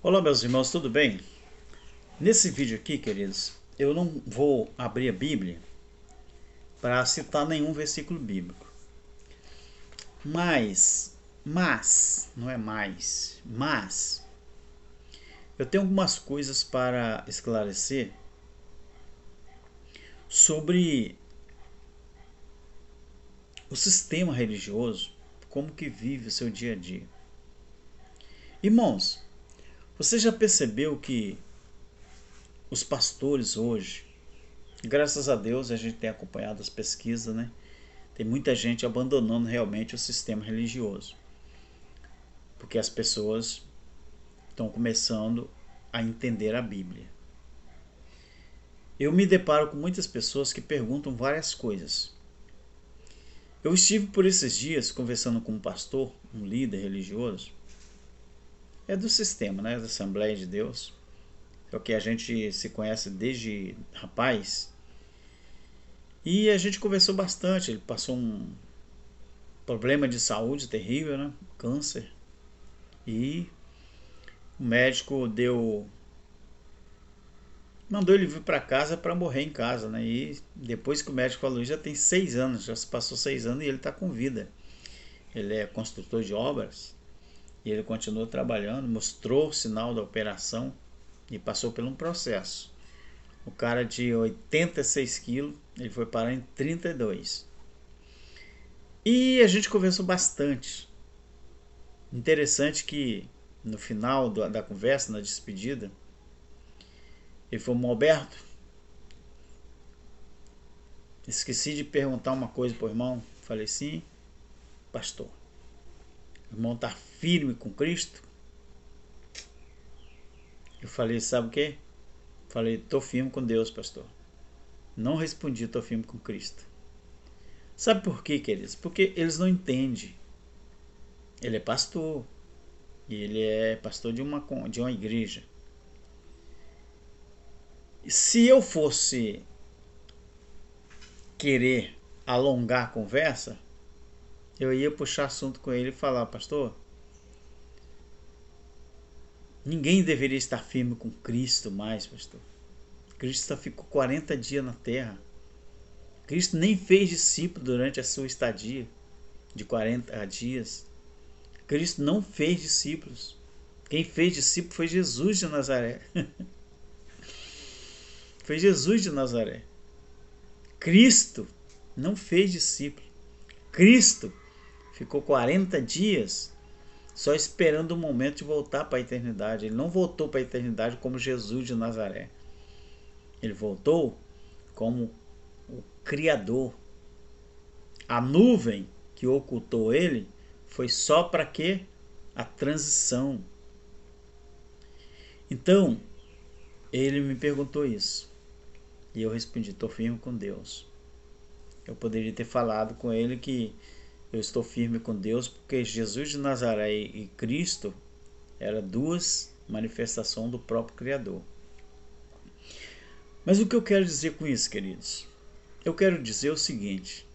Olá, meus irmãos, tudo bem? Nesse vídeo aqui, queridos, eu não vou abrir a Bíblia para citar nenhum versículo bíblico. Não é mas, eu tenho algumas coisas para esclarecer sobre o sistema religioso, como que vive o seu dia a dia. Irmãos, você já percebeu que os pastores hoje, graças a Deus a gente tem acompanhado as pesquisas, né? Tem muita gente abandonando realmente o sistema religioso, porque as pessoas estão começando a entender a Bíblia. Eu me deparo com muitas pessoas que perguntam várias coisas. Eu estive por esses dias conversando com um pastor, um líder religioso, é do sistema, né, da Assembleia de Deus, é o que a gente se conhece desde rapaz, e a gente conversou bastante. Ele passou um problema de saúde terrível, né, câncer, e o médico mandou ele vir para casa para morrer em casa, né? E depois que o médico falou, já tem 6 anos, já se passou 6 anos e ele está com vida. Ele é construtor de obras e ele continuou trabalhando, mostrou o sinal da operação e passou por um processo. O cara de 86 quilos, ele foi parar em 32. E a gente conversou bastante. Interessante que no final da conversa, na despedida, ele falou: Alberto, esqueci de perguntar uma coisa pro irmão. Falei: sim, pastor. O irmão tá firme com Cristo? Eu falei: sabe o quê? Falei: tô firme com Deus, pastor. Não respondi: tô firme com Cristo. Sabe por quê, queridos? Porque eles não entendem. Ele é pastor. E ele é pastor de uma igreja. Se eu fosse querer alongar a conversa, eu ia puxar assunto com ele e falar: pastor, ninguém deveria estar firme com Cristo mais, pastor. Cristo só ficou 40 dias na terra. Cristo nem fez discípulo durante a sua estadia de 40 dias. Cristo não fez discípulos. Quem fez discípulo foi Jesus de Nazaré. Foi Jesus de Nazaré. Cristo não fez discípulo. Cristo ficou 40 dias só esperando o momento de voltar para a eternidade. Ele não voltou para a eternidade como Jesus de Nazaré. Ele voltou como o Criador. A nuvem que ocultou ele foi só para quê? A transição. Então, ele me perguntou isso. E eu respondi: estou firme com Deus. Eu poderia ter falado com ele que eu estou firme com Deus porque Jesus de Nazaré e Cristo eram duas manifestações do próprio Criador. Mas o que eu quero dizer com isso, queridos? Eu quero dizer o seguinte: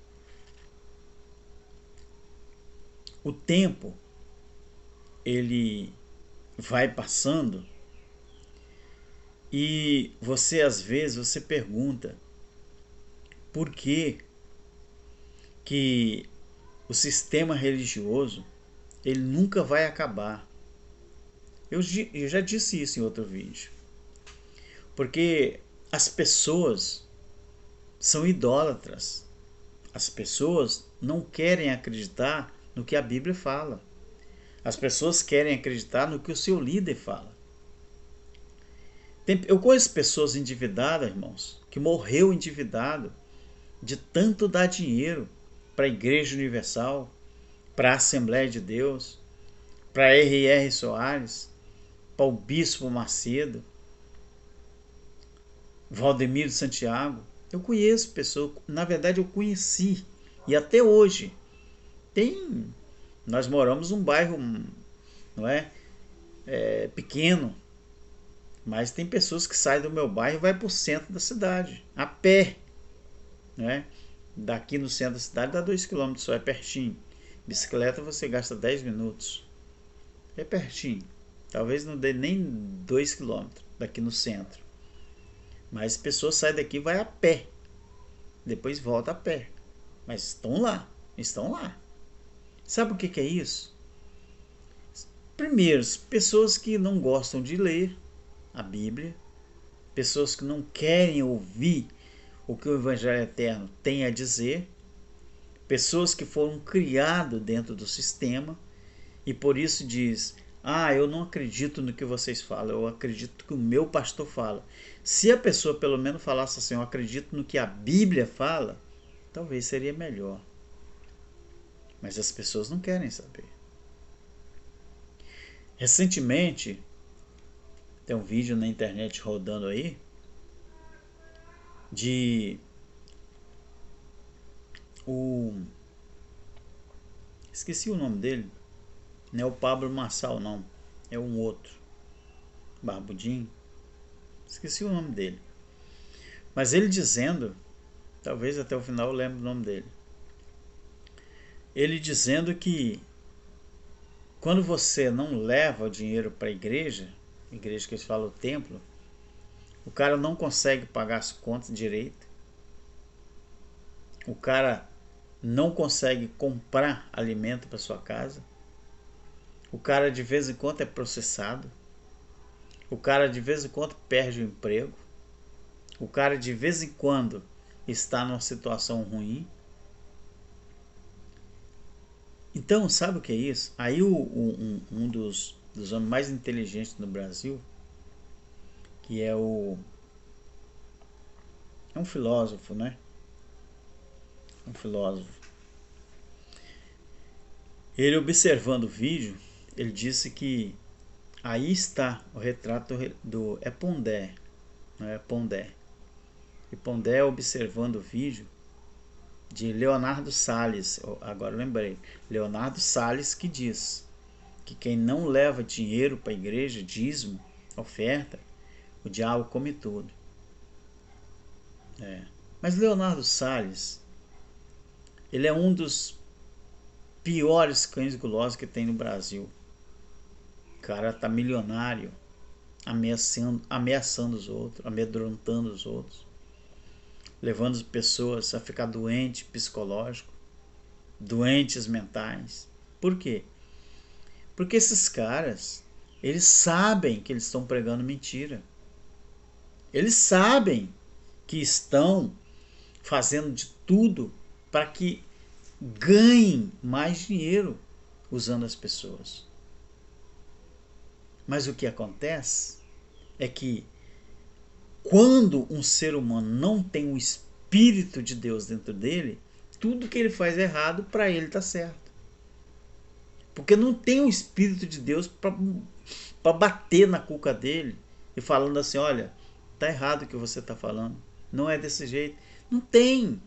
o tempo ele vai passando e você às vezes você pergunta por que o sistema religioso ele nunca vai acabar. Eu já disse isso em outro vídeo. Porque as pessoas são idólatras. As pessoas não querem acreditar no que a Bíblia fala. As pessoas querem acreditar no que o seu líder fala. Eu conheço pessoas endividadas, irmãos, que morreu endividado de tanto dar dinheiro para a Igreja Universal, para a Assembleia de Deus, para R.R. Soares, para o Bispo Macedo, Valdemiro Santiago. Eu conheço pessoas, na verdade eu conheci, e até hoje tem. Nós moramos num bairro, não pequeno, mas tem pessoas que saem do meu bairro e vai para o centro da cidade, a pé, né? Daqui no centro da cidade dá 2 km só, é pertinho. Bicicleta você gasta 10 minutos, é pertinho. Talvez não dê nem 2 quilômetros daqui no centro. Mas pessoas saem daqui e vai a pé. Depois volta a pé. Mas estão lá. Estão lá. Sabe o que é isso? Primeiro, pessoas que não gostam de ler a Bíblia. Pessoas que não querem ouvir o que o Evangelho Eterno tem a dizer. Pessoas que foram criadas dentro do sistema. E por isso diz: eu não acredito no que vocês falam, eu acredito que o meu pastor fala. Se a pessoa pelo menos falasse assim: eu acredito no que a Bíblia fala, talvez seria melhor. Mas as pessoas não querem saber. Recentemente, tem um vídeo na internet rodando aí de esqueci o nome dele. Não é o Pablo Marçal, não. É um outro. Barbudinho. Esqueci o nome dele. Mas ele dizendo, talvez até o final eu lembre o nome dele. Ele dizendo que quando você não leva o dinheiro para a igreja que eles falam o templo, o cara não consegue pagar as contas direito. O cara não consegue comprar alimento para sua casa. O cara de vez em quando é processado. O cara de vez em quando perde o emprego. O cara de vez em quando está numa situação ruim. Então, sabe o que é isso? Aí um dos homens mais inteligentes do Brasil, que é um filósofo, né? Um filósofo. Ele observando o vídeo, ele disse que aí está o retrato do Pondé, não é Pondé. E Pondé observando o vídeo de Leonardo Salles, agora lembrei, Leonardo Salles, que diz que quem não leva dinheiro para a igreja, dízimo, oferta, o diabo come tudo. Mas Leonardo Salles, ele é um dos piores cães gulosos que tem no Brasil. O cara tá milionário, ameaçando os outros, amedrontando os outros, levando as pessoas a ficar doentes psicológico, doentes mentais. Por quê? Porque esses caras, eles sabem que eles estão pregando mentira. Eles sabem que estão fazendo de tudo para que ganhem mais dinheiro usando as pessoas. Mas o que acontece é que quando um ser humano não tem o Espírito de Deus dentro dele, tudo que ele faz errado, para ele está certo. Porque não tem o Espírito de Deus para bater na cuca dele e falando assim: olha, tá errado o que você está falando, não é desse jeito. Não tem.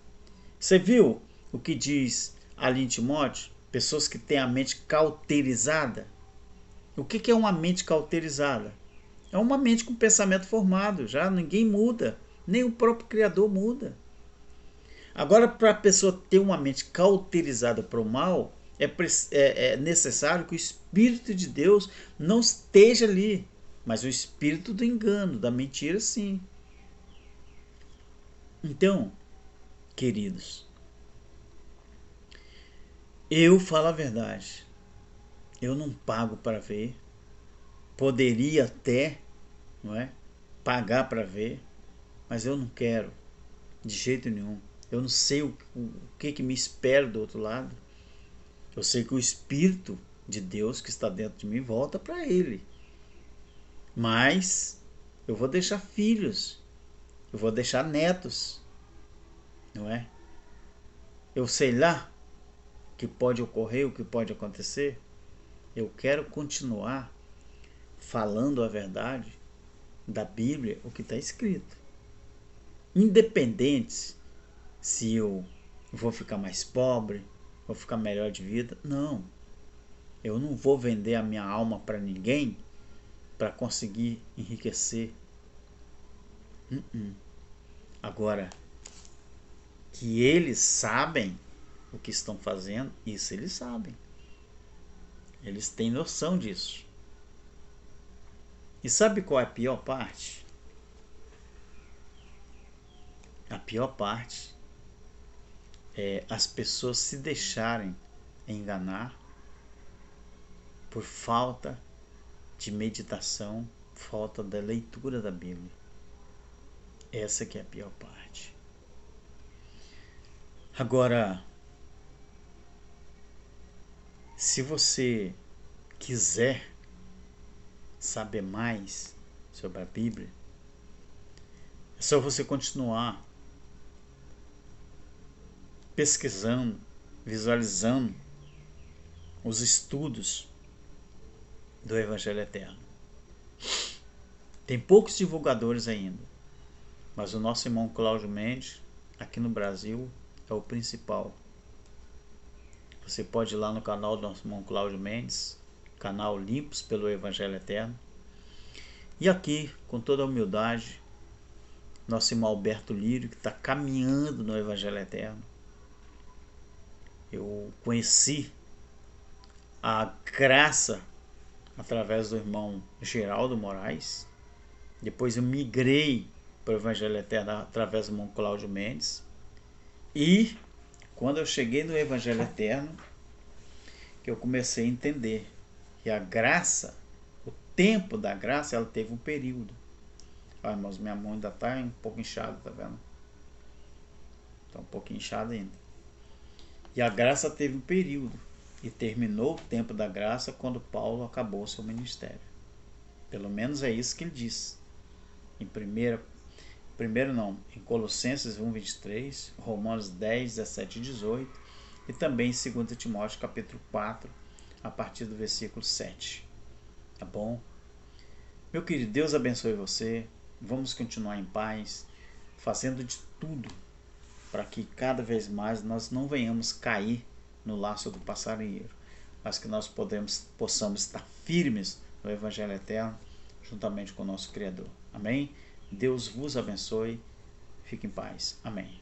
Você viu o que diz ali em Timóteo? Pessoas que têm a mente cauterizada. O que é uma mente cauterizada? É uma mente com pensamento formado, já ninguém muda, nem o próprio Criador muda. Agora, para a pessoa ter uma mente cauterizada para o mal, é necessário que o Espírito de Deus não esteja ali, mas o espírito do engano, da mentira, sim. Então, queridos, eu falo a verdade. Eu não pago para ver. Poderia até, não é, pagar para ver, mas eu não quero de jeito nenhum. Eu não sei o que me espera do outro lado. Eu sei que o Espírito de Deus que está dentro de mim volta para Ele. Mas eu vou deixar filhos, eu vou deixar netos, não é? Eu sei lá o que pode ocorrer, o que pode acontecer. Eu quero continuar falando a verdade da Bíblia, o que está escrito. Independente se eu vou ficar mais pobre, vou ficar melhor de vida. Não. Eu não vou vender a minha alma para ninguém para conseguir enriquecer. Agora, que eles sabem o que estão fazendo, isso eles sabem. Eles têm noção disso. E sabe qual é a pior parte? A pior parte é as pessoas se deixarem enganar por falta de meditação, falta da leitura da Bíblia. Essa que é a pior parte. Agora, se você quiser saber mais sobre a Bíblia, é só você continuar pesquisando, visualizando os estudos do Evangelho Eterno. Tem poucos divulgadores ainda, mas o nosso irmão Cláudio Mendes, aqui no Brasil, é o principal. Você pode ir lá no canal do nosso irmão Cláudio Mendes, canal Limpos pelo Evangelho Eterno. E aqui, com toda a humildade, nosso irmão Alberto Lírio, que está caminhando no Evangelho Eterno. Eu conheci a graça através do irmão Geraldo Moraes. Depois eu migrei para o Evangelho Eterno através do irmão Cláudio Mendes. E quando eu cheguei no Evangelho Eterno, que eu comecei a entender que a graça, o tempo da graça, ela teve um período. Ah, irmãos, minha mão ainda está um pouco inchada, tá vendo? Está um pouco inchada ainda. E a graça teve um período. E terminou o tempo da graça quando Paulo acabou o seu ministério. Pelo menos é isso que ele diz. Em Colossenses 1, 23, Romanos 10, 17 e 18, e também em 2 Timóteo capítulo 4, a partir do versículo 7. Tá bom? Meu querido, Deus abençoe você. Vamos continuar em paz, fazendo de tudo para que cada vez mais nós não venhamos cair no laço do passarinheiro, mas que nós possamos estar firmes no Evangelho Eterno, juntamente com o nosso Criador. Amém? Deus vos abençoe. Fique em paz. Amém.